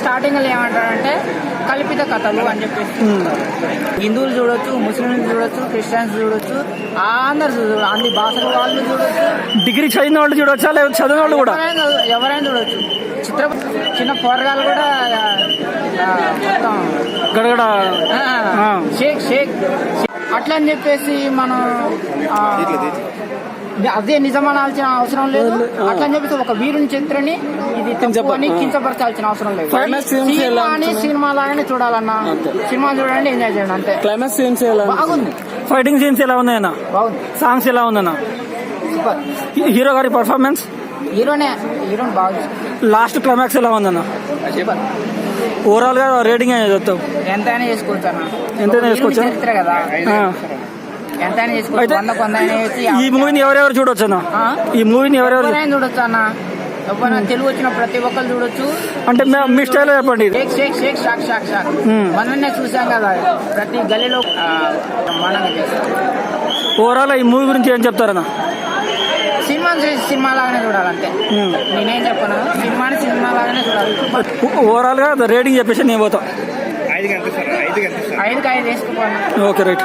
Starting ఏమంటారంటే కల్పిత కథలు అని చెప్పేసి హిందువులు చూడొచ్చు, ముస్లింలు చూడొచ్చు, క్రిస్టియన్స్ చూడొచ్చు, అందరు చూడొచ్చు, అన్ని భాషల వాళ్ళు చూడొచ్చు, డిగ్రీ చదివిన వాళ్ళు చూడొచ్చా లేదా చదివిన వాళ్ళు కూడా ఎవరైనా చూడొచ్చు. చిన్న పోరగాలు కూడా మొత్తం గడగడ షేక్ షేక్ అట్లా అని చెప్పేసి మనం అదే నిజమనాల్సిన అవసరం లేదు. అట్లా అని చెప్పేసి ఒక వీరుని చరిత్రని ఇది తప్పు అని కించపరచాల్సిన అవసరం లేదు. సినిమాని సినిమా లాగానే చూడాలన్నా, సినిమా చూడండి, ఎంజాయ్ చేయండి అంతే. క్లైమాక్స్ సీన్స్ బాగుంది, ఫైటింగ్ సీన్స్ ఎలా ఉన్నాయన్న, బాగుంది, సాంగ్స్ ఎలా ఉందన్న, సూపర్. హీరో గారి పర్ఫార్మెన్స్, హీరోని బాగుంది. లాస్ట్ క్లైమాక్స్ ఎలా ఉందన్న, సూపర్. ఓవరాల్ గా రేటింగ్ చెప్తావు? ఎంతైనా చేసుకోవచ్చు అన్న, ఎంతైనా చేసుకోవచ్చు చరిత్ర కదా, ఎంతైనా చేసుకోవచ్చు. 100 ఈ మూవీని ఎవరెవరు చూడొచ్చు అన్న? ఈ మూవీని ఎవరెవరు చూడొచ్చు అన్న, ఎవరైనా తెలుగు వచ్చిన ప్రతి ఒక్కరు చూడొచ్చు. అంటే మీ స్టైల్ చెప్పండి. Shake shake shock shock shock మనమే చూసాం కదా, ప్రతి గలీలో బ్రహ్మాండంగా చేస్తాం. ఓవరాల్ ఈ మూవీ గురించి ఏం చెప్తారన్న? సినిమా లాగానే చూడాలంటే, నేనేం చెప్పను, సినిమాని సినిమా లాగానే చూడాలి. ఓవరాల్ గా రేటింగ్ చెప్పేసి నేను పోతా. 5కి 5 వేసుకోవాలి. Okay right.